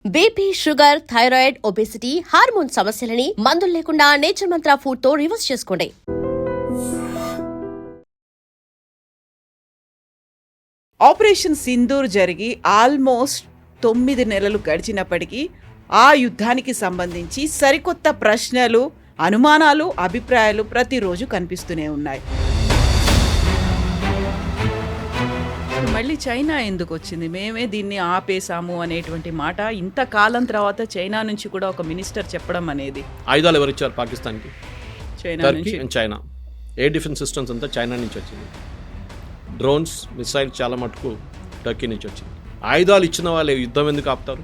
BP, sugar, thyroid, obesity, hormone సమస్యలని మందులు లేకుండా నేచర్ మంత్ర ఫుడ్ తో రివర్స్ చేసుకోండి. ఆపరేషన్ సింధూర్ జరిగి ఆల్మోస్ట్ 9 నెలలు గడిచినప్పటికీ ఆ యుద్ధానికి సంబంధించి సరికొత్త ప్రశ్నలు, అనుమానాలు, అభిప్రాయాలు ప్రతిరోజు కనిపిస్తూనే ఉన్నాయి. మళ్ళీ చైనా ఎందుకు వచ్చింది, మేమే దీన్ని ఆపేశాము అనేటువంటి మాట ఇంతకాలం తర్వాత చైనా నుంచి కూడా ఒక మినిస్టర్ చెప్పడం అనేది. ఆయుధాలు ఎవరు ఇచ్చారు పాకిస్తాన్కి? China Turkey and China. Air defence systems అంతా చైనా నుంచి వచ్చింది. డ్రోన్స్, మిసైల్ చాలా మటుకు టర్కీ నుంచి వచ్చింది. ఆయుధాలు ఇచ్చిన వాళ్ళు యుద్ధం ఎందుకు ఆపుతారు?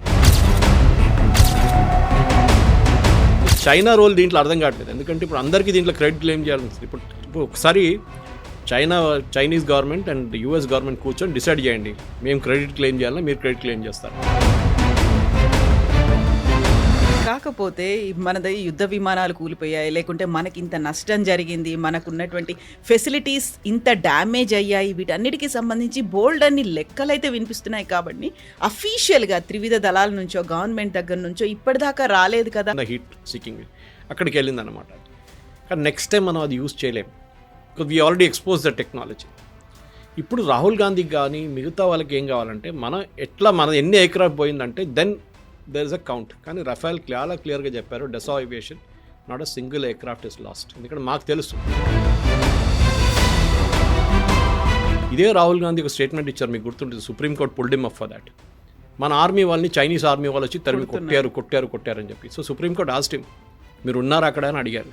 చైనా రోల్ దీంట్లో అర్థం కావట్లేదు. ఎందుకంటే ఇప్పుడు అందరికీ దీంట్లో క్రెడిట్ క్లెయిమ్ చేయాల్సి వస్తుంది. ఇప్పుడు ఒకసారి Chinese government and US government కూర్చొని డిసైడ్ చేయండి, మేము క్రెడిట్ క్లెయిమ్ చేయాలా, మీరు క్రెడిట్ క్లెయిమ్ చేస్తారు. కాకపోతే మనది యుద్ధ విమానాలు కూలిపోయాయి, లేకుంటే మనకి ఇంత నష్టం జరిగింది, మనకున్నటువంటి ఫెసిలిటీస్ ఇంత డ్యామేజ్ అయ్యాయి, వీటన్నిటికీ సంబంధించి బోల్డ్ అన్ని లెక్కలైతే వినిపిస్తున్నాయి. కాబట్టి అఫీషియల్గా త్రివిధ దళాల నుంచో గవర్నమెంట్ దగ్గర నుంచో ఇప్పటిదాకా రాలేదు కదా. హీట్ సీకింగ్ అక్కడికి వెళ్ళిందనమాట. కానీ నెక్స్ట్ టైం మనం అది యూజ్ చేయలేము, because we already expose the technology. ఇప్పుడు రాహుల్ గాంధీకి కానీ మిగతా వాళ్ళకి ఏం కావాలంటే మన ఎన్ని ఎయిర్క్రాఫ్ట్ పోయిందంటే then there is a count. కానీ రఫేల్ చాలా క్లియర్గా చెప్పారు, Dassault aviation not a single aircraft is lost. ఎందుకంటే మాకు తెలుసు. ఇదే రాహుల్ గాంధీ ఒక స్టేట్మెంట్ ఇచ్చారు, మీకు గుర్తుంటుంది, supreme court pulled him up for that. మన ఆర్మీ వాళ్ళని చైనీస్ ఆర్మీ వాళ్ళు వచ్చి తరిమి కొట్టారు అని చెప్పి. సో సుప్రీంకోర్టు ఆస్క్డ్ హిమ్, మీరు ఉన్నారా అక్కడ అని అడిగారు.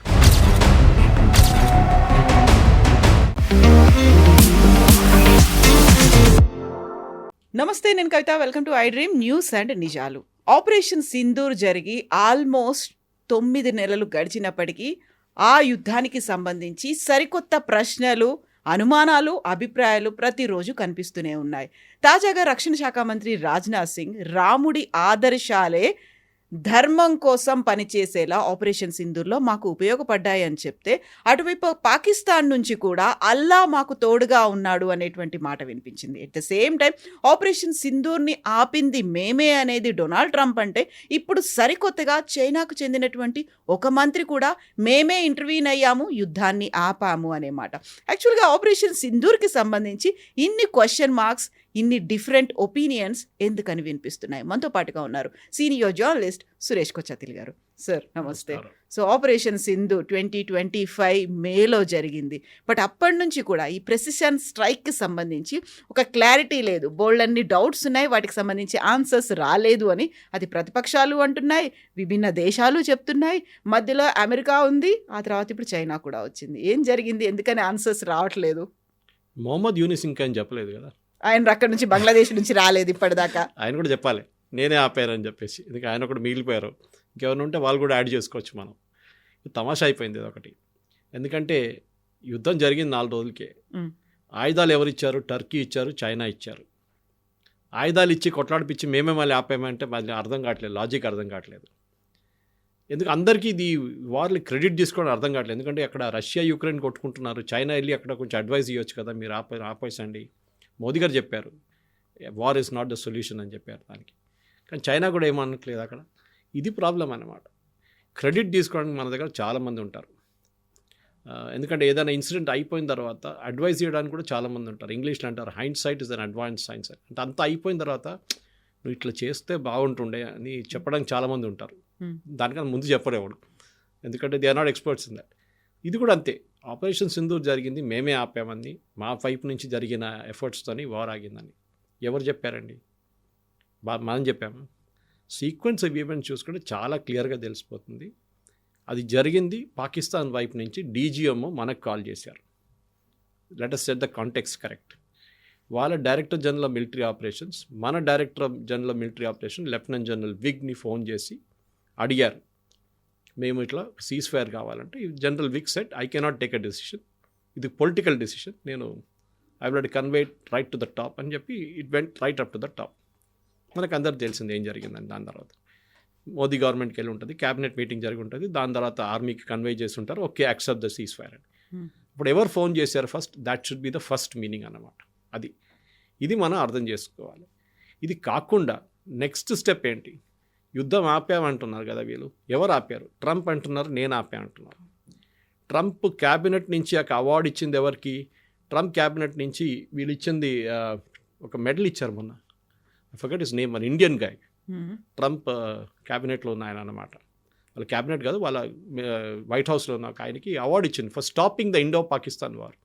నమస్తే, నేను Kavitha. Welcome to I dream news and నిజాలు. ఆపరేషన్ సింధూర్ జరిగి ఆల్మోస్ట్ 9 నెలలు గడిచినప్పటికీ ఆ యుద్ధానికి సంబంధించి సరికొత్త ప్రశ్నలు, అనుమానాలు, అభిప్రాయాలు ప్రతిరోజు కనిపిస్తూనే ఉన్నాయి. తాజాగా రక్షణ శాఖ మంత్రి రాజ్నాథ్ సింగ్ రాముడి ఆదర్శాలే ధర్మం కోసం పనిచేసేలా ఆపరేషన్ సింధూర్లో మాకు ఉపయోగపడ్డాయి అని చెప్తే, అటువైపు పాకిస్తాన్ నుంచి కూడా అల్లా మాకు తోడుగా ఉన్నాడు అనేటువంటి మాట వినిపించింది. At the same time operation సింధూర్ని ఆపింది మేమే అనేది డొనాల్డ్ ట్రంప్ అంటే, ఇప్పుడు సరికొత్తగా చైనాకు చెందినటువంటి ఒక మంత్రి కూడా మేమే ఇంటర్వ్యూన్ అయ్యాము, యుద్ధాన్ని ఆపాము అనే మాట. యాక్చువల్గా ఆపరేషన్ సింధూర్కి సంబంధించి ఇన్ని క్వశ్చన్ మార్క్స్, ఇన్ని డిఫరెంట్ ఒపీనియన్స్ ఎందుకని వినిపిస్తున్నాయి? మనతో పాటుగా ఉన్నారు సీనియర్ జర్నలిస్ట్ సురేష్ కొచ్చతిల్ గారు. సార్ నమస్తే. సో ఆపరేషన్ సింధు 2025 మేలో జరిగింది. బట్ అప్పటి నుంచి కూడా ఈ ప్రెసిషన్ స్ట్రైక్కి సంబంధించి ఒక క్లారిటీ లేదు, బోల్డ్ అన్ని డౌట్స్ ఉన్నాయి, వాటికి సంబంధించి ఆన్సర్స్ రాలేదు అని అది ప్రతిపక్షాలు అంటున్నాయి, విభిన్న దేశాలు చెప్తున్నాయి, మధ్యలో అమెరికా ఉంది, ఆ తర్వాత ఇప్పుడు చైనా కూడా వచ్చింది. ఏం జరిగింది, ఎందుకని ఆన్సర్స్ రావట్లేదు? మొహమ్మద్ యూనిస్ ఇంకా అని చెప్పలేదు కదా, ఆయన అక్కడి నుంచి బంగ్లాదేశ్ నుంచి రాలేదు ఇప్పటిదాకా. ఆయన కూడా చెప్పాలి నేనే ఆపారని చెప్పేసి. ఎందుకంటే ఆయన ఒకటి మిగిలిపోయారు, ఇంకెవరైనా ఉంటే వాళ్ళు కూడా యాడ్ చేసుకోవచ్చు. మనం తమాషా అయిపోయింది ఇది ఒకటి. ఎందుకంటే యుద్ధం జరిగింది 4 రోజులకే. ఆయుధాలు ఎవరు ఇచ్చారు? టర్కీ ఇచ్చారు, చైనా ఇచ్చారు. ఆయుధాలు ఇచ్చి కొట్లాడిపించి మేమే మళ్ళీ ఆపామంటే మళ్ళీ అర్థం కావట్లేదు, లాజిక్ అర్థం కావట్లేదు. ఎందుకు అందరికీ ఇది వార్ని క్రెడిట్ తీసుకోవడం అర్థం కావట్లేదు. ఎందుకంటే అక్కడ రష్యా యుక్రెయిన్ కొట్టుకుంటున్నారు, చైనా వెళ్ళి అక్కడ కొంచెం అడ్వైస్ ఇవ్వచ్చు కదా, మీరు ఆపేసండి. మోదీ గారు చెప్పారు war is not the solution అని చెప్పారు దానికి. కానీ చైనా కూడా ఏమనట్లేదు అక్కడ. ఇది ప్రాబ్లం అన్నమాట. క్రెడిట్ తీసుకోవడానికి మన దగ్గర చాలామంది ఉంటారు. ఎందుకంటే ఏదైనా ఇన్సిడెంట్ అయిపోయిన తర్వాత అడ్వైస్ చేయడానికి కూడా చాలామంది ఉంటారు. ఇంగ్లీష్లో అంటారు hindsight is an advance science. అంటే అంతా అయిపోయిన తర్వాత నువ్వు ఇట్లా చేస్తే బాగుంటుండే అని చెప్పడానికి చాలామంది ఉంటారు. దానికన్నా ముందు చెప్పరేవాడు, ఎందుకంటే they are not experts in that. ఇది కూడా అంతే. ఆపరేషన్ సింధూర్ జరిగింది మేమే ఆపామని, మా వైపు నుంచి జరిగిన ఎఫర్ట్స్తోని వార్ ఆగిందని ఎవరు చెప్పారండి? మనం చెప్పాము. సీక్వెన్స్ ఆఫ్ ఈవెంట్స్ చూసుకుంటే చాలా క్లియర్గా తెలిసిపోతుంది. అది జరిగింది పాకిస్తాన్ వైపు నుంచి. డీజీఎంఓ మనకు కాల్ చేశారు, let us set the context correct. వాళ్ళ director general of military operations, మన director general of military operation lieutenant general విగ్ని ఫోన్ చేసి అడిగారు, మేము ఇట్లా సీజ్ ఫైర్ కావాలంటే. జనరల్ విగ్ said I cannot take a decision, ఇది పొలిటికల్ డెసిషన్, నేను I will convey right to the top అని చెప్పి it went right up to the top. మనకు అందరికి తెలిసింది ఏం జరిగిందని. దాని తర్వాత మోదీ గవర్నమెంట్కి వెళ్ళి ఉంటుంది, క్యాబినెట్ మీటింగ్ జరిగి ఉంటుంది, దాని తర్వాత ఆర్మీకి కన్వే చేసి ఉంటారు, okay accept the cease fire అని. ఇప్పుడు ఎవరు ఫోన్ చేశారు first, that should be the first meaning అన్నమాట. ఇది మనం అర్థం చేసుకోవాలి. ఇది కాకుండా నెక్స్ట్ స్టెప్ ఏంటి? యుద్ధం ఆపామంటున్నారు కదా వీళ్ళు. ఎవరు ఆపారు? ట్రంప్ అంటున్నారు, నేను ఆపా అంటున్నారు. ట్రంప్ క్యాబినెట్ నుంచి ఒక అవార్డు ఇచ్చింది ఎవరికి? ట్రంప్ క్యాబినెట్ నుంచి వీళ్ళు ఇచ్చింది ఒక మెడల్ ఇచ్చారు మొన్న. ఐ ఫర్గెట్ హిస్ నేమ్, మన ఇండియన్ గాయ్. ట్రంప్ క్యాబినెట్లో ఉన్న ఆయన అనమాట. వాళ్ళ క్యాబినెట్ కాదు, వాళ్ళ వైట్ హౌస్లో ఉన్న ఒక ఆయనకి అవార్డు ఇచ్చింది for stopping the Indo Pakistan war.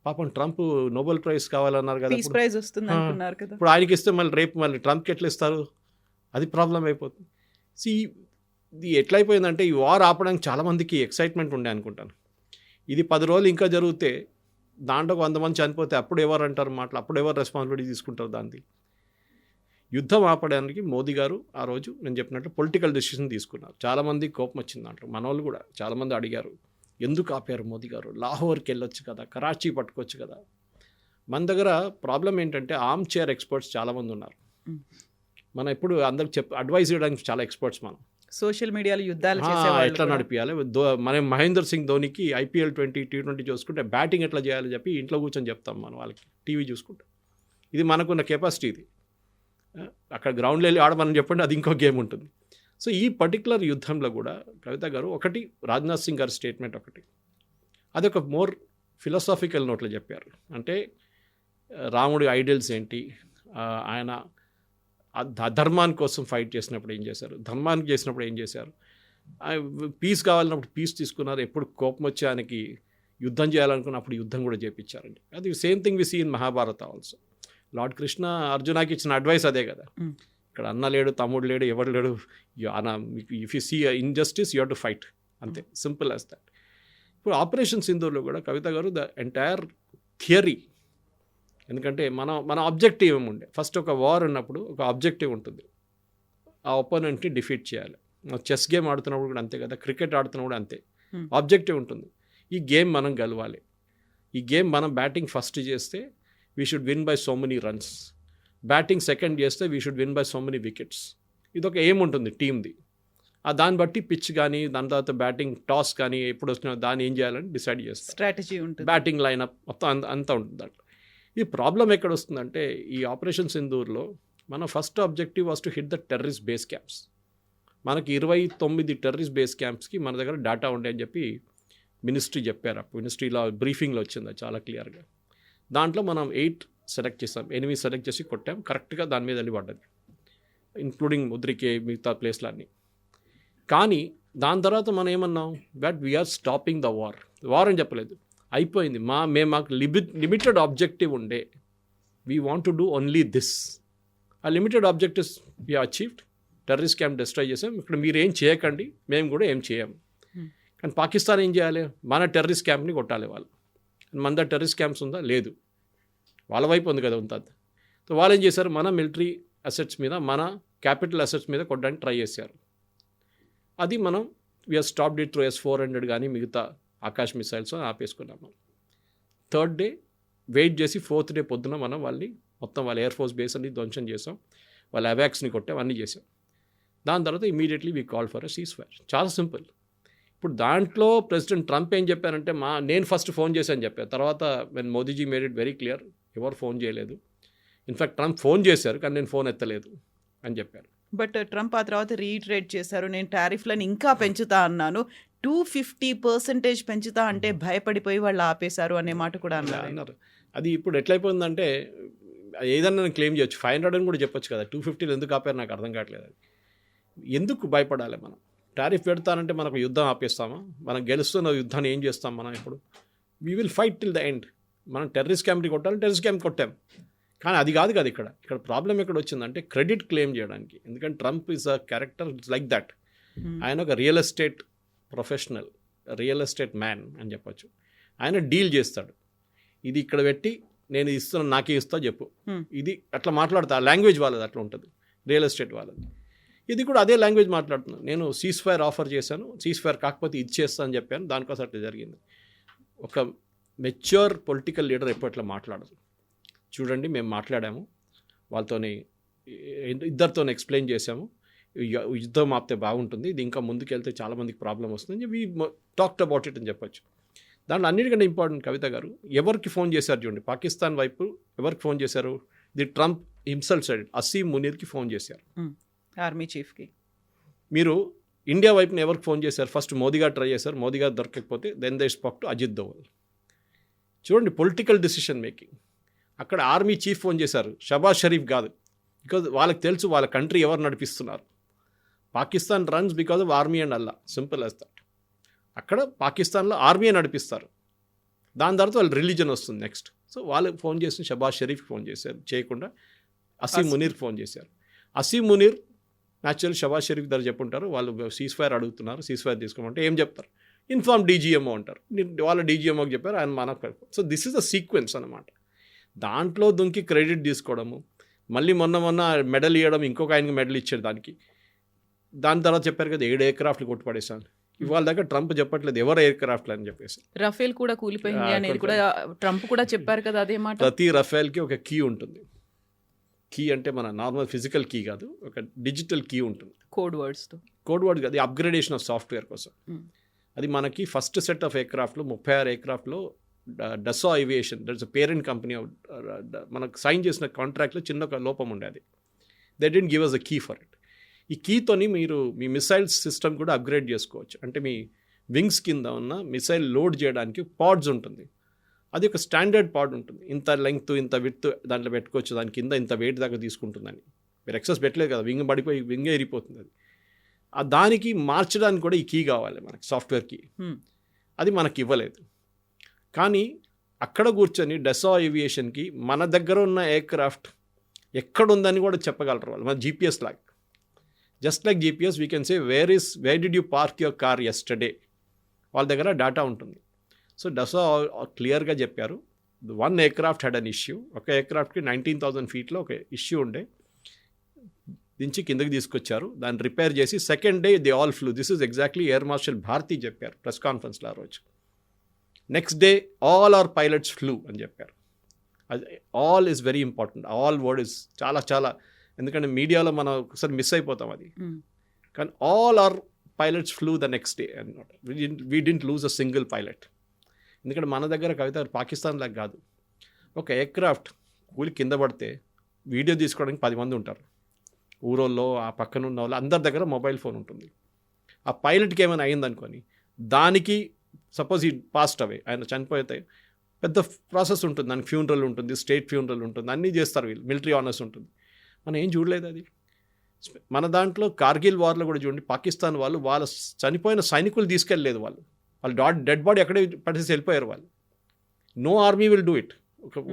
పాపం ట్రంప్ నోబెల్ ప్రైజ్ కావాలన్నారు కదా, ప్రైజ్ వస్తుంది అనుకున్నారు కదా. ఇప్పుడు ఆయనకి ఇస్తే మళ్ళీ ట్రంప్కి ఎట్లా ఇస్తారు? అది ప్రాబ్లం అయిపోతుంది. ఇది ఎట్లయిపోయిందంటే ఈ వార్ ఆపడానికి చాలామందికి ఎక్సైట్మెంట్ ఉండే అనుకుంటాను. ఇది 10 రోజులు ఇంకా జరిగితే దాంట్లో 100 మంది చనిపోతే అప్పుడు ఎవరు అంటారు మాటలు? అప్పుడు ఎవరు రెస్పాన్సిబిలిటీ తీసుకుంటారు దాన్ని? యుద్ధం ఆపడానికి మోదీ గారు ఆ రోజు నేను చెప్పినట్టు పొలిటికల్ డెసిషన్ తీసుకున్నారు. చాలామంది కోపం వచ్చింది దాంట్లో. మన వాళ్ళు కూడా చాలామంది అడిగారు, ఎందుకు ఆపారు మోదీ గారు? లాహోర్కి వెళ్ళొచ్చు కదా, కరాచీ పట్టుకోవచ్చు కదా. మన దగ్గర ప్రాబ్లం ఏంటంటే ఆర్మ్ చైర్ ఎక్స్పర్ట్స్ చాలామంది ఉన్నారు. మనం ఎప్పుడు అందరికి అడ్వైజ్ చేయడానికి చాలా ఎక్స్పర్ట్స్. మనం సోషల్ మీడియాలో యుద్ధాలు ఎట్లా నడిపించాలి, మనం మహేందర్ సింగ్ ధోనికి IPL 20, T20 చూసుకుంటే బ్యాటింగ్ ఎట్లా చేయాలని చెప్పి ఇంట్లో కూర్చొని చెప్తాం మనం వాళ్ళకి, టీవీ చూసుకుంటే. ఇది మనకున్న కెపాసిటీ. ఇది అక్కడ గ్రౌండ్లో వెళ్ళి ఆడమని చెప్పండి, అది ఇంకో గేమ్ ఉంటుంది. సో ఈ పర్టికులర్ యుద్ధంలో కూడా కవిత గారు ఒకటి, రాజ్నాథ్ సింగ్ గారి స్టేట్మెంట్ ఒకటి, అదొక మోర్ ఫిలాసాఫికల్ నోట్లో చెప్పారు. అంటే రాముడి ఐడియల్స్ ఏంటి, ఆయన ధర్మాని కోసం ఫైట్ చేసినప్పుడు ఏం చేశారు, ధర్మానికి చేసినప్పుడు ఏం చేశారు, పీస్ కావాలన్నప్పుడు పీస్ తీసుకున్నారు, ఎప్పుడు కోపం వచ్చి ఆయనకి యుద్ధం చేయాలనుకున్నప్పుడు యుద్ధం కూడా చేయించారండి. అది same thing we see in Mahabharata also. Lord Krishna అర్జునాకి ఇచ్చిన అడ్వైస్ అదే కదా. ఇక్కడ అన్న లేడు, తమ్ముడు లేడు, ఎవరు లేడు, if you see injustice you have to fight, అంతే, సింపుల్ యాజ్ దట్. ఇప్పుడు ఆపరేషన్ సింధూర్లో కూడా కవిత గారు ద ఎంటైర్ థియరీ, ఎందుకంటే మన ఆబ్జెక్టివ్ ఏముండే, ఫస్ట్ ఒక వార్ ఉన్నప్పుడు ఒక ఆబ్జెక్టివ్ ఉంటుంది, ఆ ఒపోనెంట్ని డిఫీట్ చేయాలి. చెస్ గేమ్ ఆడుతున్నప్పుడు కూడా అంతే కదా, క్రికెట్ ఆడుతున్నప్పుడు కూడా అంతే, ఆబ్జెక్టివ్ ఉంటుంది. ఈ గేమ్ మనం గెలవాలి, ఈ గేమ్ మనం బ్యాటింగ్ ఫస్ట్ చేస్తే we should win by so many runs, batting second చేస్తే we should win by so many wickets. ఇదొక ఏం ఉంటుంది టీమ్ది. దాన్ని బట్టి పిచ్ కానీ దాని తర్వాత బ్యాటింగ్ టాస్ కానీ ఎప్పుడు వచ్చినా దాన్ని ఏం చేయాలని డిసైడ్ చేస్తారు, స్ట్రాటజీ ఉంటుంది, బ్యాటింగ్ లైనప్ మొత్తం అంతా ఉంటుంది దాంట్లో. ఈ ప్రాబ్లం ఎక్కడ వస్తుందంటే ఈ ఆపరేషన్ సింధూర్లో మన first objective was to hit the terrorist base camps. మనకి 29 టెర్రరిస్ట్ బేస్ క్యాంప్స్కి మన దగ్గర డేటా ఉండే అని చెప్పి మినిస్ట్రీ చెప్పారు. మినిస్ట్రీలో బ్రీఫింగ్లో వచ్చింది చాలా క్లియర్గా. దాంట్లో మనం 8 సెలెక్ట్ చేసాం, 8 సెలెక్ట్ చేసి కొట్టాం, కరెక్ట్గా దాని మీద వెళ్ళి పడ్డది, ఇంక్లూడింగ్ ముద్రికే మిగతా ప్లేస్లన్నీ. కానీ దాని తర్వాత మనం ఏమన్నాం, that we're stopping the war అని చెప్పలేదు, అయిపోయింది. మాకు లిమిటెడ్ ఆబ్జెక్టివ్ ఉండే, we want to do only this. ఆ limited objectives we achieved. Terrorist camp destroy చేసాం, ఇక్కడ మీరు ఏం చేయకండి, మేము కూడా ఏం చేయం. కానీ పాకిస్తాన్ ఏం చేయాలి, మన టెర్రరిస్ట్ క్యాంప్ని కొట్టాలి వాళ్ళు. మన దగ్గర టెర్రరిస్ట్ క్యాంప్స్ ఉందా? లేదు, వాళ్ళ వైపు ఉంది కదా ఉంటుంది. సో వాళ్ళు ఏం చేశారు, మన మిలిటరీ అసెట్స్ మీద, మన క్యాపిటల్ అసెట్స్ మీద కొట్టడానికి ట్రై చేశారు. అది మనం we are stopped it through S-400 కానీ మిగతా ఆకాశ్ మిసైల్స్ ఆపేసుకున్నాము. 3rd డే వెయిట్ చేసి 4th డే పొద్దున మనం వాళ్ళని మొత్తం వాళ్ళ ఎయిర్ ఫోర్స్ బేస్ అన్ని ధ్వంసం చేసాం, వాళ్ళ అవాక్స్ని కొట్టాం, అన్నీ చేసాం. దాని తర్వాత immediately we call for a cease fire. చాలా సింపుల్. ఇప్పుడు దాంట్లో ప్రెసిడెంట్ ట్రంప్ ఏం చెప్పారంటే, నేను ఫస్ట్ ఫోన్ చేశాను చెప్పారు. తర్వాత when Modi ji made it very clear, ఎవరు ఫోన్ చేయలేదు, ఇన్ఫ్యాక్ట్ ట్రంప్ ఫోన్ చేశారు కానీ నేను ఫోన్ ఎత్తలేదు అని చెప్పారు. బట్ ట్రంప్ ఆ తర్వాత రీట్రేట్ చేశారు, నేను టారిఫ్లను ఇంకా పెంచుతా అన్నాను, 250% పెంచుతా అంటే భయపడిపోయి వాళ్ళు ఆపేశారు అనే మాట కూడా అన్నారు. అది ఇప్పుడు ఎట్లయిపోయిందంటే ఏదన్నా నేను క్లెయిమ్ చేయొచ్చు, 500 అని కూడా చెప్పొచ్చు కదా, 250 ఎందుకు ఆపారు నాకు అర్థం కావట్లేదు. అది ఎందుకు భయపడాలి? మనం టారిఫ్ పెడతానంటే మనకు యుద్ధం ఆపేస్తామా? మనం గెలుస్తున్న యుద్ధాన్ని ఏం చేస్తాం మనం? ఇప్పుడు we will fight till the end. మనం టెర్రరిస్ట్ క్యాంప్ని కొట్టాలి, టెర్రరిస్ట్ క్యాంప్ కొట్టాం. కానీ అది కాదు కదా ఇక్కడ ప్రాబ్లం ఎక్కడ వచ్చిందంటే క్రెడిట్ క్లెయిమ్ చేయడానికి. ఎందుకంటే Trump is a character like that. ఆయన ఒక real estate professional, real estate man అని చెప్పొచ్చు. ఆయన డీల్ చేస్తాడు, ఇది ఇక్కడ పెట్టి నేను ఇస్తున్నాను, నాకే ఇస్తా చెప్పు, ఇది అట్లా మాట్లాడతా. లాంగ్వేజ్ వాళ్ళది అట్లా ఉంటుంది, రియల్ ఎస్టేట్ వాళ్ళది. ఇది కూడా అదే లాంగ్వేజ్ మాట్లాడుతున్నాను. నేను సీజ్ ఫైర్ ఆఫర్ చేశాను, సీజ్ ఫైర్ కాకపోతే ఇది చేస్తా అని చెప్పాను, దానికోసం అట్లా జరిగింది. ఒక మెచ్యూర్ పొలిటికల్ లీడర్ ఎప్పట్లో మాట్లాడదు. చూడండి, మేము మాట్లాడాము వాళ్ళతోని, ఇద్దరితో ఎక్స్ప్లెయిన్ చేసాము, యుద్ధం ఆపితే బాగుంటుంది, ఇది ఇంకా ముందుకెళ్తే చాలామందికి ప్రాబ్లం వస్తుంది, వీ టాక్డ్ అబౌట్ ఇట్ అని చెప్పొచ్చు. దాంట్లో అన్నిటికంటే ఇంపార్టెంట్ కవిత గారు ఎవరికి ఫోన్ చేశారు చూడండి, పాకిస్తాన్ వైపు ఎవరికి ఫోన్ చేశారు? The Trump himself side Asim మునీర్కి ఫోన్ చేశారు, ఆర్మీ చీఫ్కి. మీరు ఇండియా వైపున ఎవరికి ఫోన్ చేశారు? ఫస్ట్ మోదీ గారు ట్రై చేశారు, మోదీ గారు దొరకకపోతే then they spoke to Ajit Doval. చూడండి పొలిటికల్ డిసిషన్ మేకింగ్. అక్కడ ఆర్మీ చీఫ్ ఫోన్ చేశారు, షబాజ్ షరీఫ్ కాదు. బికాజ్ వాళ్ళకి తెలుసు వాళ్ళ కంట్రీ ఎవరు నడిపిస్తున్నారు. Pakistan runs because of army and Allah, simple as that. అక్కడ పాకిస్తాన్లో ఆర్మీ నడిపిస్తారు, దాని తర్వాత వాళ్ళ రిలీజన్ వస్తుంది నెక్స్ట్. సో వాళ్ళు ఫోన్ చేసి షబాజ్ షరీఫ్కి ఫోన్ చేశారు, చేయకుండా అసీం మునీర్కి ఫోన్ చేశారు. అసీం మునీర్ న్యాచురల్ షబాజ్ షరీఫ్ దగ్గర చెప్పుంటారు, వాళ్ళు సీజ్ ఫైర్ అడుగుతున్నారు, సీజ్ ఫైర్ తీసుకోమంటే ఏం చెప్తారు? ఇన్ఫార్మ్ డీజీఎంఓ అంటారు. వాళ్ళ డీజీఎంఓకి చెప్పారు, ఆయన మనకు. So this is a sequence అనమాట. దాంట్లో దుంకి క్రెడిట్ తీసుకోవడము, మళ్ళీ మొన్న మెడల్ ఇవ్వడం, ఇంకొక ఆయనకి మెడల్ ఇచ్చాడు దానికి. దాని తర్వాత చెప్పారు కదా 7 ఎయిర్క్రాఫ్ట్లు కొట్టుపడేసాను. ఇవాళ దగ్గర ట్రంప్ చెప్పట్లేదు ఎవరు ఎయిర్క్రాఫ్ట్లు అని చెప్పేసి. రఫేల్ కూడా కూలిపోయింది అనేది కూడా ట్రంప్ కూడా చెప్పారు కదా అదే మాట. ప్రతి రఫేల్కి ఒక కీ ఉంటుంది. కీ అంటే మన నార్మల్ ఫిజికల్ కీ కాదు, ఒక డిజిటల్ కీ ఉంటుంది. కోడ్ వర్డ్ కాదు, అప్గ్రేడేషన్ ఆఫ్ సాఫ్ట్వేర్ కోసం. అది మనకి ఫస్ట్ సెట్ ఆఫ్ ఎయిర్క్రాఫ్ట్లు 36 ఎయిర్క్రాఫ్ట్లో Dassault aviation, that's a parent company, మనకు సైన్ చేసిన కాంట్రాక్ట్లో చిన్న ఒక లోపం ఉండేది. They didn't give us a key for it. ఈ కీతోని మీరు మీ మిసైల్స్ సిస్టమ్ కూడా అప్గ్రేడ్ చేసుకోవచ్చు. అంటే మీ వింగ్స్ కింద ఉన్న మిసైల్ లోడ్ చేయడానికి పాడ్స్ ఉంటుంది. అది ఒక స్టాండర్డ్ పాడ్ ఉంటుంది, ఇంత లెంగ్త్ ఇంత విడ్త్ దాంట్లో పెట్టుకోవచ్చు, దాని కింద ఇంత వెయిట్ దాకా తీసుకుంటుందని. మీరు ఎక్సెస్ పెట్టలేదు కదా, వింగ్ పడిపోయి వింగే ఇరిగిపోతుంది. అది దానికి మార్చడానికి కూడా ఈ కీ కావాలి మనకి, సాఫ్ట్వేర్ కీ. అది మనకి ఇవ్వలేదు. కానీ అక్కడ కూర్చొని డసా ఏవియేషన్కి మన దగ్గర ఉన్న ఎయిర్క్రాఫ్ట్ ఎక్కడుందని కూడా చెప్పగలరు వాళ్ళు. మన జీపీఎస్ లాగా, just like GPS we can say where did you park your car yesterday. వాళ్ళ దగ్గర డేటా ఉంటుంది. సో డసా క్లియర్గా చెప్పారు, 1 ఎయిర్క్రాఫ్ట్ హ్యాడ్ అన్ ఇష్యూ. ఒక ఎయిర్క్రాఫ్ట్కి 19,000 ఫీట్లో ఒక ఇష్యూ ఉండే, దించి కిందకి తీసుకొచ్చారు, దాన్ని రిపేర్ చేసి second day they all flew. This is exactly air marshal Bharti చెప్పారు ప్రెస్ కాన్ఫరెన్స్లో ఆ రోజు. Next day all our pilots flew అని చెప్పారు. అది all is very important. All word is చాలా, ఎందుకంటే మీడియాలో మనం ఒకసారి మిస్ అయిపోతాం అది. కానీ all our pilots flew the next day అన్నమాట. We didn't lose a single pilot. ఎందుకంటే మన దగ్గర కవిత పాకిస్తాన్ లాగా కాదు. ఒక ఎయిర్క్రాఫ్ట్ కూలి కింద పడితే వీడియో తీసుకోవడానికి 10 మంది ఉంటారు. ఊరోళ్ళు, ఆ పక్కన ఉన్న వాళ్ళు అందరి దగ్గర మొబైల్ ఫోన్ ఉంటుంది. ఆ పైలట్కి ఏమైనా అయిందనుకొని దానికి సపోజ్ ఈ పాస్ట్ అవే, ఆయన చనిపోతే పెద్ద ప్రాసెస్ ఉంటుంది, దానికి ఫ్యూనరల్ ఉంటుంది, స్టేట్ ఫ్యూనరల్ ఉంటుంది, అన్నీ చేస్తారు వీళ్ళు, మిలిటరీ ఆనర్స్ ఉంటుంది. మనం ఏం చూడలేదు అది. మన దాంట్లో కార్గిల్ వార్లో కూడా చూడండి, పాకిస్తాన్ వాళ్ళు వాళ్ళ చనిపోయిన సైనికులు తీసుకెళ్ళలేదు, వాళ్ళు డెడ్ బాడీ అక్కడే పడేసి వెళ్ళిపోయారు వాళ్ళు. No army will do it.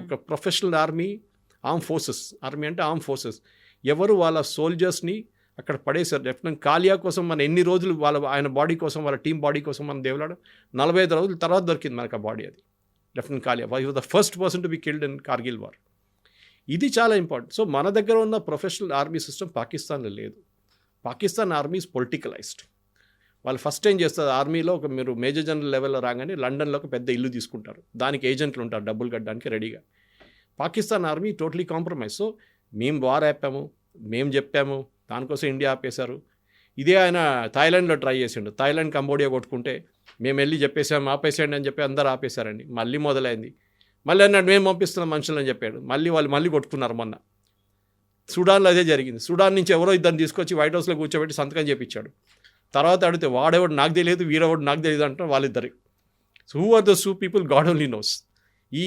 ఒక ప్రొఫెషనల్ ఆర్మీ ఫోర్సెస్, ఆర్మీ అంటే ఫోర్సెస్, ఎవరు వాళ్ళ సోల్జర్స్ని అక్కడ పడేశారు. లెఫ్టినెంట్ కాలియా కోసం మన ఎన్ని రోజులు ఆయన బాడీ కోసం, వాళ్ళ టీం బాడీ కోసం మనం దేవులాడు 45 రోజుల తర్వాత దొరికింది మనకు ఆ బాడీ. అది lieutenant Kalia was the first person to be killed in Kargil war. ఇది చాలా ఇంపార్టెంట్. సో మన దగ్గర ఉన్న ప్రొఫెషనల్ ఆర్మీ సిస్టమ్ పాకిస్తాన్లో లేదు. Pakistan army is politicized. వాళ్ళు ఫస్ట్ ఏం చేస్తారు, ఆర్మీలో ఒక మీరు మేజర్ జనరల్ లెవెల్లో రాగానే లండన్లో ఒక పెద్ద ఇల్లు తీసుకుంటారు, దానికి ఏజెంట్లు ఉంటారు డబ్బులు కట్టడానికి రెడీగా. Pakistan army totally compromise. So మేము వార్ ఆపాము, మేము చెప్పాము, దానికోసం ఇండియా ఆపేశారు. ఇదే ఆయన థాయిలాండ్లో ట్రై చేసిండు, థాయిలాండ్ కంబోడియా కొట్టుకుంటే మేము వెళ్ళి చెప్పేసాము ఆపేసేయండి అని చెప్పి అందరూ ఆపేశారండి. మళ్ళీ మొదలైంది, మళ్ళీ అన్నాడు మేము పంపిస్తున్నాం మనుషులని చెప్పాడు, వాళ్ళు మళ్ళీ కొట్టుకున్నారు. మొన్న సుడాన్లో అదే జరిగింది. సుడాన్ నుంచి ఎవరో ఇద్దరిని తీసుకొచ్చి వైట్ హౌస్లో కూర్చోబెట్టి సంతకం చేయించాడు. తర్వాత అడిగితే వాడెవడు నాకు తెలియదు, వీడెవడు నాకు తెలియదు అంటారు వాళ్ళిద్దరు. So who are those 2 people, god only knows. ఈ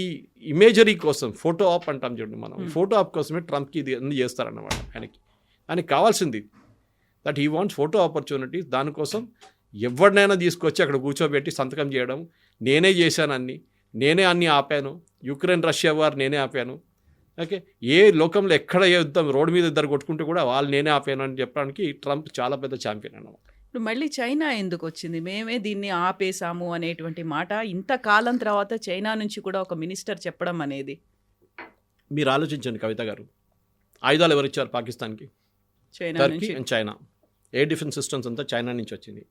ఇమేజరీ కోసం, ఫోటో ఆప్ అంటాం చూడండి మనం, ఫోటో ఆప్ కోసమే ట్రంప్కి ఇది అన్ని చేస్తారన్నమాట. ఆయనకి కావాల్సింది that he wants photo opportunities. దానికోసం ఎవరినైనా తీసుకొచ్చి అక్కడ కూర్చోబెట్టి సంతకం చేయడం, నేనే చేశాను అన్ని, నేనే అన్నీ ఆపాను, యుక్రెయిన్ రష్యా వార్ నేనే ఆపాను. ఓకే, ఏ లోకంలో ఎక్కడ యుద్ధం రోడ్డు మీద ఇద్దరు కొట్టుకుంటే కూడా వాళ్ళు నేనే ఆపాను అని చెప్పడానికి ట్రంప్ చాలా పెద్ద ఛాంపియన్ అన్నమాట. ఇప్పుడు మళ్ళీ చైనా ఎందుకు వచ్చింది, మేమే దీన్ని ఆపేసాము అనేటువంటి మాట ఇంతకాలం తర్వాత చైనా నుంచి కూడా ఒక మినిస్టర్ చెప్పడం అనేది? మీరు ఆలోచించండి కవిత గారు, ఆయుధాలు ఎవరు ఇచ్చారు పాకిస్తాన్కి? Turkey and China. Air defence systems అంతా చైనా నుంచి వచ్చింది.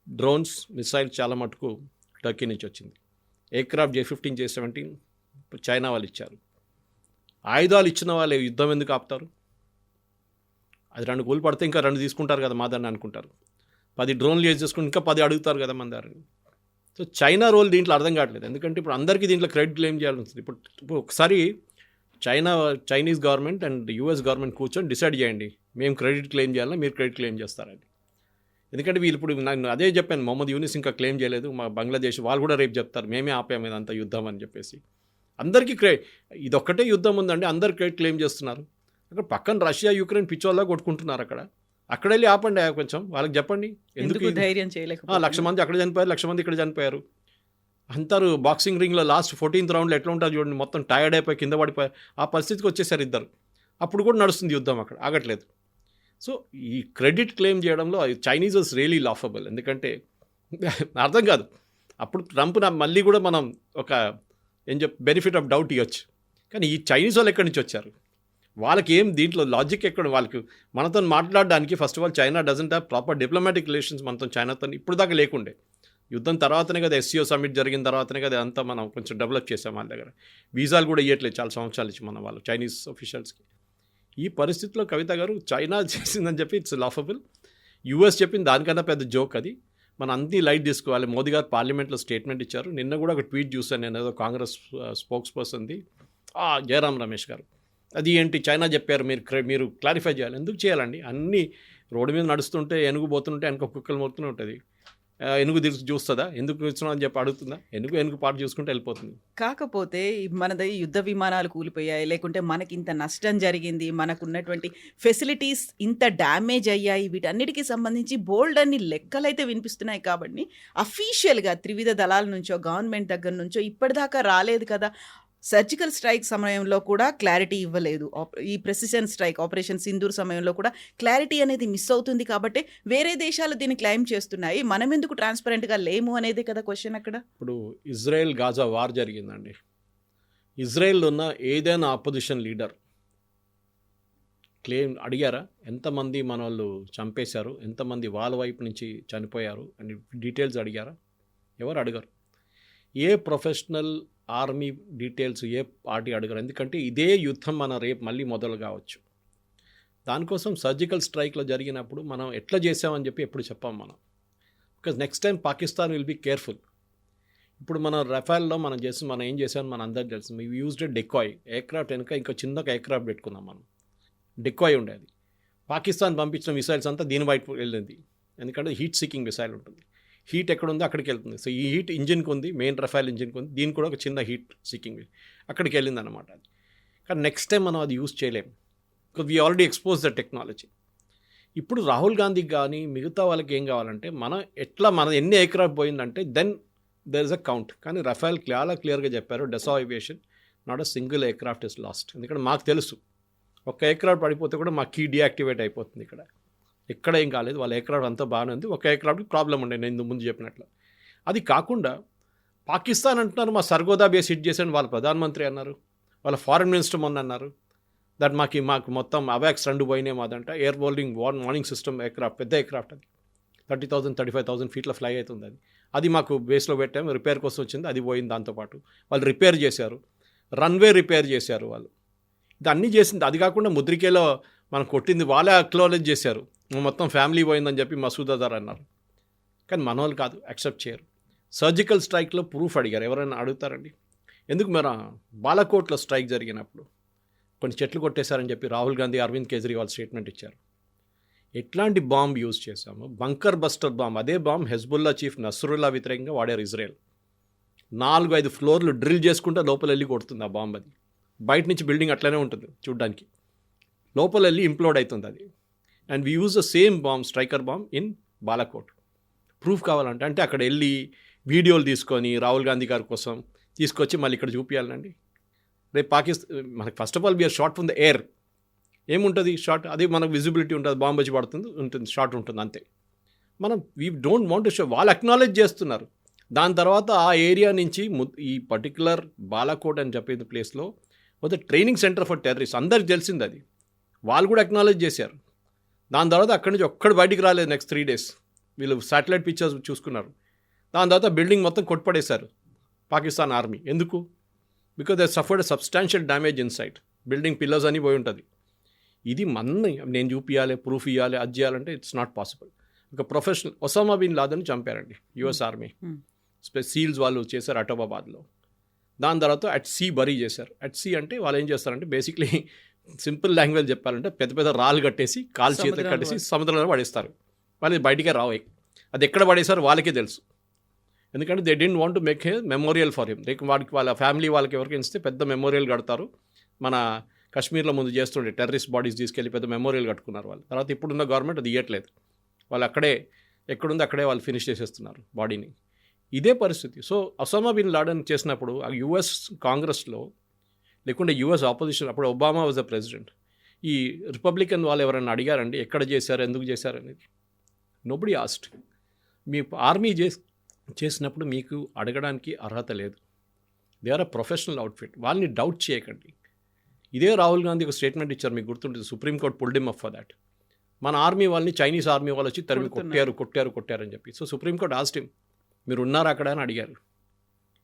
డ్రోన్స్, మిసైల్స్ చాలా మటుకు టర్కీ నుంచి వచ్చింది. ఎయిర్క్రాఫ్ట్ J-15, J-17 చైనా వాళ్ళు ఇచ్చారు. ఆయుధాలు ఇచ్చిన వాళ్ళు యుద్ధం ఎందుకు ఆపుతారు? అది 2 కూలి పడితే ఇంకా 2 తీసుకుంటారు కదా మా దాన్ని అనుకుంటారు. 10 డ్రోన్లు యూజ్ చేసుకుని ఇంకా 10 అడుగుతారు కదా మన దారిని. సో చైనా రోల్ దీంట్లో అర్థం కావట్లేదు. ఎందుకంటే ఇప్పుడు అందరికీ దీంట్లో క్రెడిట్ క్లెయిమ్ చేయాల్సి ఉంటుంది. ఇప్పుడు ఒకసారి Chinese government and US government కూర్చొని డిసైడ్ చేయండి, మేము క్రెడిట్ క్లెయిమ్ చేయాలా, మీరు క్రెడిట్ క్లెయిమ్ చేస్తారని. ఎందుకంటే వీళ్ళు ఇప్పుడు నేను అదే చెప్పాను, మొహమ్మద్ యూనిస్ ఇంకా క్లెయిమ్ చేయలేదు, మా బంగ్లాదేశ్ వాళ్ళు కూడా రేపు చెప్తారు మేమే ఆపాము ఇదంతా యుద్ధం అని చెప్పేసి. అందరికీ ఇదొక్కటే యుద్ధం ఉందండి, అందరు క్లెయిమ్ చేస్తున్నారు. అక్కడ పక్కన రష్యా యుక్రెయిన్ పిచ్చోళ్ళ కొట్టుకుంటున్నారు. అక్కడ వెళ్ళి ఆపండి కొంచెం, వాళ్ళకి చెప్పండి ఎందుకు ధైర్యం చేయలేక. 1,00,000 మంది అక్కడ చనిపోయారు, 1,00,000 మంది ఇక్కడ చనిపోయారు అంటారు. బాక్సింగ్ రింగ్లో లాస్ట్ 14th రౌండ్లో ఎట్లా ఉంటారు చూడండి, మొత్తం టైర్డ్ అయిపోయి కింద పడిపోయారు, ఆ పరిస్థితికి వచ్చేసారు ఇద్దరు. అప్పుడు కూడా నడుస్తుంది యుద్ధం, అక్కడ ఆగట్లేదు. సో ఈ క్రెడిట్ క్లెయిమ్ చేయడంలో చైనీస్ వాజ్ రియలీ లాఫబుల్. ఎందుకంటే అర్థం కాదు. అప్పుడు ట్రంప్ మళ్ళీ కూడా మనం ఒక బెనిఫిట్ ఆఫ్ డౌట్ ఇవ్వచ్చు, కానీ ఈ చైనీస్ వాళ్ళు ఎక్కడి నుంచి వచ్చారు, వాళ్ళకి ఏం దీంట్లో లాజిక్ ఎక్కడ, వాళ్ళకి మనతో మాట్లాడడానికి first of all China doesn't have proper diplomatic relations మనతో, చైనాతో ఇప్పుడు దాకా లేకుండే. యుద్ధం తర్వాతనే కదా SCO సమ్మిట్ జరిగిన తర్వాతనే కదా అంతా మనం కొంచెం డెవలప్ చేసాం. వాళ్ళ దగ్గర వీసాలు కూడా ఇవ్వట్లేదు చాలా సంవత్సరాల నుంచి మన వాళ్ళు చైనీస్ ఆఫీషియల్స్కి. ఈ పరిస్థితిలో కవిత గారు చైనా చేసిందని చెప్పి ఇట్స్ లాఫబుల్, US చెప్పింది దానికన్నా పెద్ద జోక్ అది. మనం అన్ని లైట్ తీసుకోవాలి. మోదీ గారు పార్లమెంట్లో స్టేట్మెంట్ ఇచ్చారు. నిన్న కూడా ఒక ట్వీట్ చూసాను నేను, ఏదో కాంగ్రెస్ స్పోక్స్ పర్సన్ది జయరాం రమేష్ గారు. అది ఏంటి చైనా చెప్పారు, మీరు క్లారిఫై చేయాలి. ఎందుకు చేయాలండి? అన్నీ రోడ్డు మీద నడుస్తుంటే ఏనుగు పోతుంటే వెనక కుక్కలు మొత్తునే ఉంటుంది, ఏనుగు చూస్తుందా, ఎందుకు చూస్తున్నావు అని చెప్పి అడుగుతుందా? ఏనుగు పాటు చూసుకుంటే వెళ్ళిపోతుంది. కాకపోతే మనది యుద్ధ విమానాలు కూలిపోయాయి, లేకుంటే మనకి ఇంత నష్టం జరిగింది, మనకు ఉన్నటువంటి ఫెసిలిటీస్ ఇంత డ్యామేజ్ అయ్యాయి, వీటన్నిటికీ సంబంధించి బోల్డ్ అన్ని లెక్కలైతే వినిపిస్తున్నాయి. కాబట్టి అఫీషియల్గా త్రివిధ దళాల నుంచో గవర్నమెంట్ దగ్గర నుంచో ఇప్పటిదాకా రాలేదు కదా. సర్జికల్ స్ట్రైక్ సమయంలో కూడా క్లారిటీ ఇవ్వలేదు, ఈ ప్రెసిషన్ స్ట్రైక్ ఆపరేషన్ సింధూర్ సమయంలో కూడా క్లారిటీ అనేది మిస్ అవుతుంది. కాబట్టి వేరే దేశాలు దీన్ని క్లెయిమ్ చేస్తున్నాయి, మనం ఎందుకు ట్రాన్స్పరెంట్గా లేము అనేది కదా క్వశ్చన్ అక్కడ. ఇప్పుడు ఇజ్రాయెల్ గాజా వార్ జరిగిందండి. ఇజ్రాయెల్లో ఉన్న ఏదైనా ఆపోజిషన్ లీడర్ క్లెయిమ్ అడిగారా ఎంతమంది మన వాళ్ళు చంపేశారు, ఎంతమంది వాళ్ళ వైపు నుంచి చనిపోయారు అని డీటెయిల్స్ అడిగారా? ఎవరు అడగరు. A professional army details A party అడగరు. ఎందుకంటే ఇదే యుద్ధం మన రేపు మళ్ళీ మొదలు కావచ్చు. దానికోసం సర్జికల్ స్ట్రైక్లో జరిగినప్పుడు మనం ఎట్లా చేసామని చెప్పి ఎప్పుడు చెప్పాం మనం, because next time Pakistan will be careful. ఇప్పుడు మన రఫాల్లో మనం ఏం చేసామని మన అందరికీ తెలుసు. వీ యూజ్డ్ డెకాయ్ ఎయిర్క్రాఫ్ట్ వెనుక ఇంకో చిన్న ఎయిర్క్రాఫ్ట్ పెట్టుకున్నాం మనం, డెకాయ్ ఉండేది. పాకిస్తాన్ పంపించిన మిసైల్స్ అంతా దీని వైపు వెళ్ళింది, ఎందుకంటే హీట్ సీకింగ్ మిసైల్ ఉంటుంది. హీట్ ఎక్కడుందో అక్కడికి వెళ్తుంది. సో ఈ హీట్ ఇంజిన్కి ఉంది, మెయిన్ రఫైల్ ఇంజిన్కి ఉంది, దీనికి కూడా ఒక చిన్న హీట్ సీకింగ్ అక్కడికి వెళ్ళింది అనమాట. అది కానీ నెక్స్ట్ టైం మనం అది యూజ్ చేయలేము, because we already expose the technology. ఇప్పుడు రాహుల్ గాంధీకి కానీ మిగతా వాళ్ళకి ఏం కావాలంటే మన ఎన్ని ఎయిర్క్రాఫ్ట్ పోయిందంటే then there is a count. కానీ రఫైల్ చాలా క్లియర్గా చెప్పారు, Dassault aviation not a single aircraft is lost. ఎందుకంటే మాకు తెలుసు ఒక ఎయిర్క్రాఫ్ట్ పడిపోతే కూడా మా కీ డియాక్టివేట్ అయిపోతుంది. ఎక్కడ ఏం కాలేదు, వాళ్ళ ఎయిర్క్రాఫ్ట్ అంతా బాగానే ఉంది, ఒక ఎయిర్క్రాఫ్ట్కి ప్రాబ్లం ఉండే నేను ముందు చెప్పినట్లు. అది కాకుండా పాకిస్తాన్ అంటున్నారు మా సర్గోదా బేస్ హిట్ చేశాను, వాళ్ళ ప్రధానమంత్రి అన్నారు, వాళ్ళ ఫారెన్ మినిస్టర్ మొన్న అన్నారు దట్ మాకు మొత్తం అవాక్స్ 2 పోయినాయి మాదంట. ఎయిర్ బోల్డింగ్ వార్నింగ్ సిస్టమ్ ఎయిర్క్రాఫ్ట్, పెద్ద ఎయిర్క్రాఫ్ట్ అది 30,000 35,000 ఫీట్ల ఫ్లై అవుతుంది. అది మాకు బేస్లో పెట్టాము, రిపేర్ కోసం వచ్చింది, అది పోయింది. దాంతోపాటు వాళ్ళు రిపేర్ చేశారు, రన్వే రిపేర్ చేశారు వాళ్ళు. ఇది అన్నీ చేసింది. అది కాకుండా ముద్రికేలో మనం కొట్టింది వాళ్ళే అక్నాలెడ్జ్ చేశారు, మొత్తం ఫ్యామిలీ పోయిందని చెప్పి మసూద్ అజార్ అన్నారు. కానీ మన వాళ్ళు కాదు, యాక్సెప్ట్ చేయరు. సర్జికల్ స్ట్రైక్లో ప్రూఫ్ అడిగారు, ఎవరైనా అడుగుతారండి? ఎందుకు మరి బాలాకోట్లో స్ట్రైక్ జరిగినప్పుడు కొన్ని చెట్లు కొట్టేశారని చెప్పి రాహుల్ గాంధీ, అరవింద్ కేజ్రీవాల్ స్టేట్మెంట్ ఇచ్చారు. ఎట్లాంటి బాంబ్ యూజ్ చేశాము? Bunker buster bomb. అదే బాంబ్ హెజ్బుల్లా చీఫ్ నస్రుల్లా వ్యతిరేకంగా వాడారు ఇజ్రాయెల్. 4-5 ఫ్లోర్లు డ్రిల్ చేసుకుంటే లోపల వెళ్ళి కొడుతుంది ఆ బాంబ్. అది బయట నుంచి బిల్డింగ్ అట్లనే ఉంటుంది చూడ్డానికి, లోపల వెళ్ళి ఇంప్లోడ్ అవుతుంది అది. And we use the same bomb, striker bomb in Balakot. Proof కావాలంటే అంటే అక్కడ వెళ్ళి వీడియోలు తీసుకొని రాహుల్ గాంధీ గారి కోసం తీసుకొచ్చి మళ్ళీ ఇక్కడ చూపించాలండి. రేపు మనకి first of all we are shot from the air. ఏముంటుంది షాట్? అది మనకు విజిబిలిటీ ఉంటుంది, బాంబ్ వచ్చి ఉంటుంది, షాట్ ఉంటుంది అంతే. మనం we don't want to show. వాళ్ళు అక్నాలెడ్జ్ చేస్తున్నారు. దాని తర్వాత ఆ ఏరియా నుంచి ఈ పర్టికులర్ బాలాకోట్ అని చెప్పే ప్లేస్లో ఒక ట్రైనింగ్ సెంటర్ ఫర్ టెర్రరిస్ట్, అందరికి తెలిసింది అది, వాళ్ళు కూడా అక్నాలెడ్జ్ చేశారు. దాని తర్వాత అక్కడి నుంచి ఒక్కడు బయటికి రాలేదు. నెక్స్ట్ 3 days వీళ్ళు శాటిలైట్ పిక్చర్స్ చూసుకున్నారు. దాని తర్వాత బిల్డింగ్ మొత్తం కొట్టుపడేశారు పాకిస్తాన్ ఆర్మీ. ఎందుకు? Because they suffered substantial damage inside. Building pillars అని పోయి ఉంటుంది. ఇది నేను చూపించాలి, ప్రూఫ్ ఇవ్వాలి, అది చేయాలంటే ఇట్స్ నాట్ పాసిబుల్. ఒక ప్రొఫెషనల్ ఒసామా బిన్ లాదెన్ చంపారండి US ఆర్మీ. సీల్స్ వాళ్ళు చేశారు అటోబాబాద్లో. దాని తర్వాత అట్ సీ బరీ చేశారు. అట్ సీ అంటే వాళ్ళు ఏం చేస్తారంటే బేసిక్లీ సింపుల్ లాంగ్వేజ్ చెప్పాలంటే పెద్ద పెద్ద రాళ్ళు కట్టేసి కాలు చేతులు కట్టేసి సముద్రంలో పడేస్తారు. వాళ్ళది బయటికే రావు. అది ఎక్కడ పడేసారో వాళ్ళకే తెలుసు. ఎందుకంటే they don't want to make a memorial for him. Like వాడికి వాళ్ళ ఫ్యామిలీ వాళ్ళకి ఎవరికి ఇస్తే పెద్ద మెమోరియల్ కడతారు. మన కాశ్మీర్లో ముందు చేస్తుండే టెర్రరిస్ట్ బాడీస్ తీసుకెళ్ళి పెద్ద మెమోరియల్ కట్టుకున్నారు వాళ్ళు. తర్వాత ఇప్పుడున్న గవర్నమెంట్ అది ఇవ్వట్లేదు. వాళ్ళు అక్కడే ఎక్కడుందో అక్కడే వాళ్ళు ఫినిష్ చేసేస్తున్నారు బాడీని. ఇదే పరిస్థితి. సో ఒసామా బిన్ లాడెన్ చేసినప్పుడు ఆ యుఎస్ కాంగ్రెస్లో లేకుంటే యుఎస్ ఆపోజిషన్, అప్పుడు ఒబామా వాజ్ ద ప్రెసిడెంట్, ఈ రిపబ్లికన్ వాళ్ళు ఎవరైనా అడిగారండి ఎక్కడ చేశారు, ఎందుకు చేశారు అనేది? Nobody asked. మీ ఆర్మీ చేసినప్పుడు మీకు అడగడానికి అర్హత లేదు. They are a professional outfit. వాళ్ళని డౌట్ చేయకండి. ఇదే రాహుల్ గాంధీ ఒక స్టేట్మెంట్ ఇచ్చారు, మీకు గుర్తుంటుంది. Supreme court pulled him up for that. మన ఆర్మీ వాళ్ళని చైనీస్ ఆర్మీ వాళ్ళు వచ్చి తరిమి కొట్టారు అని చెప్పి. సో సుప్రీంకోర్టు ఆస్క్డ్ హిమ్, మీరు ఉన్నారా అక్కడ అని అడిగారు.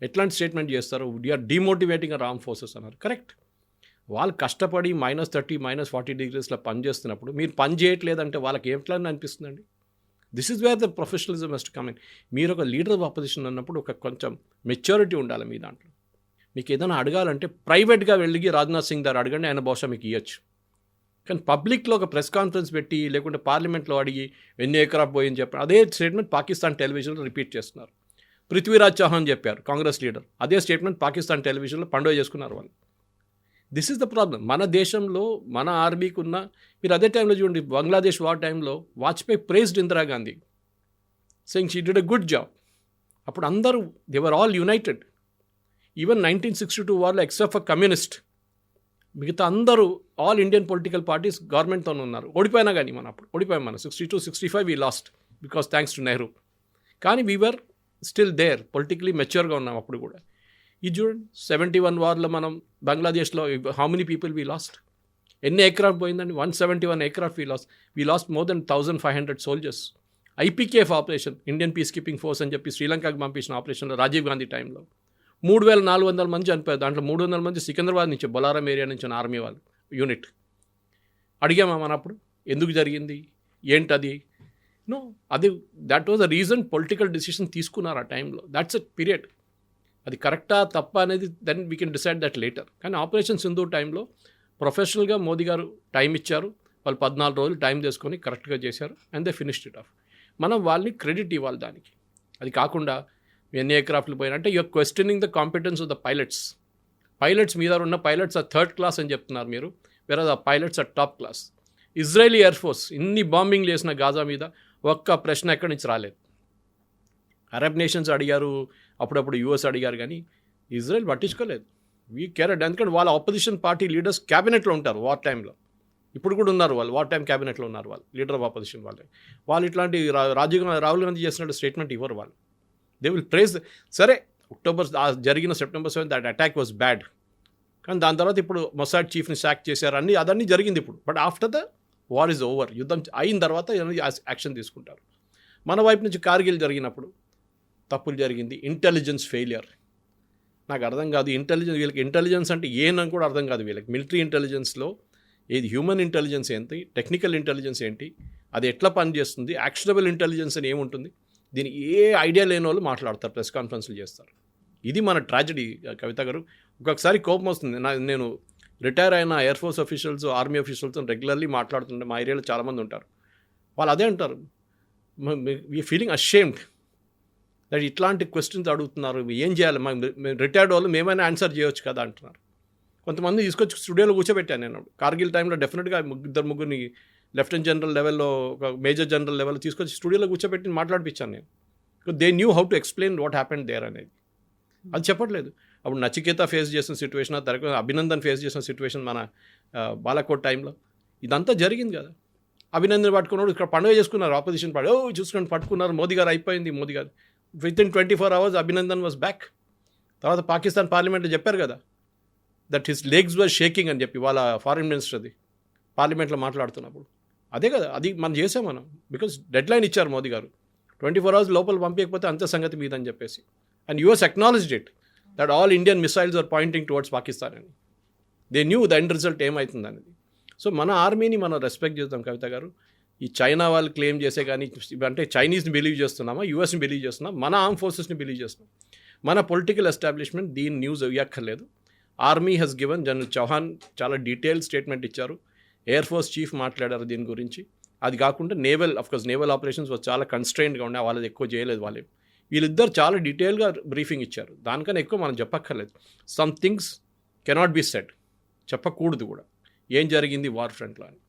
ఎట్లాంటి స్టేట్మెంట్ చేస్తారు? వీఆర్ డిమోటివేటింగ్ అర్ ఆర్మ్ ఫోర్సెస్ అన్నారు. కరెక్ట్. వాళ్ళు కష్టపడి -30 -40 డిగ్రీస్లో పని చేస్తున్నప్పుడు మీరు పని చేయట్లేదంటే వాళ్ళకి ఎట్లా అనిపిస్తుందండి? This is where the professionalism must come in. మీరు ఒక లీడర్ ఆఫ్ అపోజిషన్ అన్నప్పుడు ఒక కొంచెం మెచ్యూరిటీ ఉండాలి మీ దాంట్లో. మీకు ఏదైనా అడగాలంటే ప్రైవేట్గా వెళ్ళి రాజ్నాథ్ సింగ్ గారు అడగండి, ఆయన బహుశా మీకు ఇవ్వచ్చు. కానీ పబ్లిక్లో ఒక ప్రెస్ కాన్ఫరెన్స్ పెట్టి లేకుంటే పార్లమెంట్లో అడిగి ఎన్ని ఎకరాఫ్ పోయింది చెప్పారు. అదే స్టేట్మెంట్ పాకిస్తాన్ టెలివిజన్లో రిపీట్ చేస్తున్నారు. పృథ్వీరాజ్ చౌహాన్ చెప్పారు, కాంగ్రెస్ లీడర్. అదే స్టేట్మెంట్ పాకిస్తాన్ టెలివిజన్లో పండుగ చేసుకున్నారు వాళ్ళు. This is the problem. మన దేశంలో మన ఆర్మీకి ఉన్న, మీరు అదే టైంలో చూడండి, బంగ్లాదేశ్ వార్ టైంలో Vajpayee praised Indira Gandhi, saying she did a good job. అప్పుడు అందరూ they were all united. Even 1962 వార్లో ఎక్సెప్ట్ ఫర్ కమ్యూనిస్ట్, మిగతా అందరూ ఆల్ ఇండియన్ పొలిటికల్ పార్టీస్ గవర్నమెంట్తో ఉన్నారు. ఓడిపోయినా కానీ అప్పుడు ఓడిపోయాం మనం. 62-65 we lost because thanks to Nehru. కానీ వీఆర్ స్టిల్ దేర్, పొలిటికలీ మెచ్యూర్గా ఉన్నాం అప్పుడు కూడా. ఇది చూడండి, 71 వార్లో మనం బంగ్లాదేశ్లో how many people we lost? ఎన్ని ఎయిర్క్రాఫ్ట్ పోయిందండి? 171 aircraft we last more than 1500 soldiers. IPKF operation, Indian piece keeping force అని చెప్పి శ్రీలంకకు పంపించిన ఆపరేషన్లో రాజీవ్ గాంధీ టైంలో 3400 మంది చనిపోయారు. దాంట్లో 300 మంది సికింద్రాబాద్ నుంచి, బొలారం ఏరియా నుంచి ఆర్మీ వాళ్ళు యూనిట్. అడిగామా మన అప్పుడు ఎందుకు జరిగింది ఏంటది? నో, అది that was the reason. Political decision తీసుకున్నారు ఆ టైంలో. That's a period. అది కరెక్టా తప్ప అనేది then we can decide that later. కానీ ఆపరేషన్ సింధూర్ టైంలో ప్రొఫెషనల్గా మోదీ గారు టైం ఇచ్చారు. వాళ్ళు 14 రోజులు టైం తీసుకొని కరెక్ట్గా చేశారు and they finished it off. మనం వాళ్ళని క్రెడిట్ ఇవ్వాలి దానికి. అది కాకుండా ఎన్ని ఎయిర్క్రాఫ్ట్లు పోయినంటే you're questioning the competence of the pilots మీద ఉన్న పైలట్స్ ఆర్ థర్డ్ క్లాస్ అని చెప్తున్నారు మీరు, వేరే the pilots are top class. Israeli air force ఇన్ని బాంబింగ్ చేసిన గాజా మీద ఒక్క ప్రశ్న ఎక్కడి నుంచి రాలేదు. అరబ్ నేషన్స్ అడిగారు, అప్పుడప్పుడు యూఎస్ అడిగారు, కానీ ఇజ్రాయెల్ పట్టించుకోలేదు. We care. ఎందుకంటే వాళ్ళ ఆపోజిషన్ పార్టీ లీడర్స్ క్యాబినెట్లో ఉంటారు వార్ టైంలో. ఇప్పుడు కూడా ఉన్నారు వాళ్ళు, వార్ టైం క్యాబినెట్లో ఉన్నారు వాళ్ళు, లీడర్ ఆఫ్ ఆపోజిషన్ వాళ్ళు ఇట్లాంటి రాహుల్ గాంధీ చేసినట్టు స్టేట్మెంట్ ఇవ్వరు వాళ్ళు. They will praise. సరే, జరిగిన September 7 that attack was bad, కానీ దాని తర్వాత ఇప్పుడు మొసాడ్ చీఫ్ని సాక్ చేశారు, అదన్నీ జరిగింది ఇప్పుడు. But after the war is over, యుద్ధం అయిన తర్వాత యాక్షన్ తీసుకుంటారు. మన వైపు నుంచి కార్గిల్ జరిగినప్పుడు తప్పులు జరిగింది, ఇంటెలిజెన్స్ ఫెయిలియర్. నాకు అర్థం కాదు వీళ్ళకి ఇంటెలిజెన్స్ అంటే ఏంటని కూడా అర్థం కాదు వీళ్ళకి. మిలిటరీ ఇంటెలిజెన్స్లో ఏది హ్యూమన్ ఇంటెలిజెన్స్ ఏంటి, టెక్నికల్ ఇంటెలిజెన్స్ ఏంటి, అది ఎట్లా పనిచేస్తుంది, యాక్షనబుల్ ఇంటెలిజెన్స్ అని ఏముంటుంది, దీని ఏ ఐడియా లేని వాళ్ళు మాట్లాడతారు, ప్రెస్ కాన్ఫరెన్స్లు చేస్తారు. ఇది మన ట్రాజడీ కవిత గారు. ఒక్కొక్కసారి కోపం వస్తుంది. నేను రిటైర్ అయిన ఎయిర్ ఫోర్స్ ఆఫీషియల్స్, ఆర్మీ ఆఫీషియల్స్తో రెగ్యులర్లీ మాట్లాడుతుంటే మా ఏరియాలో చాలామంది ఉంటారు. వాళ్ళు అదే అంటారు, వీ ఫీలింగ్ అషేమ్డ్ దట్ ఇట్లాంటి క్వశ్చన్స్ అడుగుతున్నారు, ఏం చేయాలి, మేము రిటైర్డ్ వాళ్ళు మేమైనా ఆన్సర్ చేయవచ్చు కదా అంటున్నారు. కొంతమంది తీసుకొచ్చి స్టూడియోలో కూర్చోబెట్టాను నేను. కార్గిల్ టైంలో డెఫినెట్గా ముగ్గురిని లెఫ్టినెంట్ జనరల్ లెవెల్లో, ఒక మేజర్ జనరల్ లెవెల్లో తీసుకొచ్చి స్టూడియోలో కూర్చోబెట్టి మాట్లాడిపించాను నేను. They knew how to explain what happened there అనేది. అది చెప్పట్లేదు. అప్పుడు నచికేత ఫేస్ చేసిన సిచ్యువేషన్, ఆ తర్వాత అభినందన్ ఫేస్ చేసిన సిచ్యువేషన్ మన బాలాకోట్ టైంలో ఇదంతా జరిగింది కదా. అభినందన్ పట్టుకున్నాడు, ఇక్కడ పండుగ చేసుకున్నారు ఆపోజిషన్ పార్టీ, చూసుకొని పట్టుకున్నారు, మోదీ గారు అయిపోయింది. మోదీ గారు within 24 hours Abhinandan was back. తర్వాత పాకిస్తాన్ పార్లమెంట్లో చెప్పారు కదా that his legs was shaking అని చెప్పి, వాళ్ళ ఫారిన్ మినిస్టర్ది పార్లమెంట్లో మాట్లాడుతున్నప్పుడు. అదే కదా, అది మనం చేసాం మనం. బికాజ్ డెడ్ లైన్ ఇచ్చారు మోదీ గారు, 24 hours లోపల పంపించకపోతే అంతే సంగతి మీద అని చెప్పేసి. And US acknowledged it that all Indian missiles are pointing towards Pakistan అని. They knew the end result ఏమవుతుంది అనేది. సో మన ఆర్మీని మనం రెస్పెక్ట్ చేద్దాం కవిత గారు. ఈ చైనా వాళ్ళు క్లెయిమ్ చేసే కానీ, అంటే చైనీస్ని బిలీవ్ చేస్తున్నామా, యూఎస్ని బిలీవ్ చేస్తున్నాం, మన ఆర్మ్ ఫోర్సెస్ని బిలీవ్ చేస్తున్నాం. మన పొలిటికల్ ఎస్టాబ్లిష్మెంట్ దీని న్యూస్ ఇవ్వక్కర్లేదు. Army has given, general Chauhan చాలా డీటెయిల్ స్టేట్మెంట్ ఇచ్చారు, ఎయిర్ ఫోర్స్ చీఫ్ మాట్లాడారు దీని గురించి. అది కాకుండా నేవల్ నేవల్ ఆపరేషన్స్ చాలా కన్స్ట్రైన్డ్గా ఉన్నాయి, వాళ్ళది ఎక్కువ చేయలేదు వాళ్ళు. వీళ్ళిద్దరు చాలా డీటెయిల్గా బ్రీఫింగ్ ఇచ్చారు, దానికన్నా ఎక్కువ మనం చెప్పక్కర్లేదు. Some things cannot be said, చెప్పకూడదు కూడా ఏం జరిగింది వార్ ఫ్రంట్లో అని.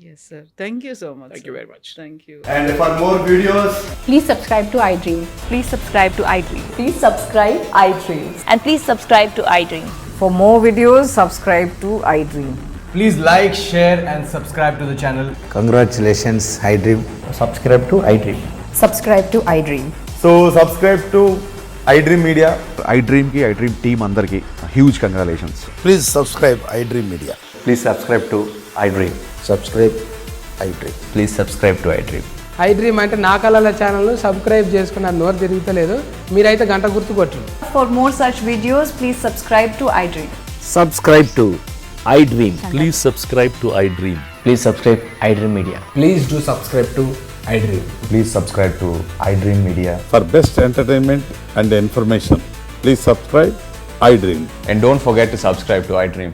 Yes, sir. Thank you so much. Thank you very much. Thank you. And for more videos, Please subscribe to iDream. Please subscribe to iDream. Please subscribe iDream. And please subscribe to iDream. For more videos, subscribe to iDream. please like, share and subscribe to the channel. Congratulations, iDream. Subscribe to iDream. Subscribe to iDream. So subscribe to iDream Media. iDream की iDream team अंदर की huge congratulations. Please subscribe iDream Media. Please subscribe to iDream. Subscribe iDream. Please subscribe to iDream. iDream అంటే నా కళల ఛానల్ను subscribe చేసుకున్న నోరు తిరుగుతలేదు, మీరైతే గంట గుర్తు కొట్టండి. For more such videos, please subscribe to iDream. Subscribe to iDream. Please subscribe to iDream. Please subscribe iDream Media. Please do subscribe to iDream. Please subscribe to iDream Media. For best entertainment and information, please subscribe iDream. And don't forget to subscribe to iDream.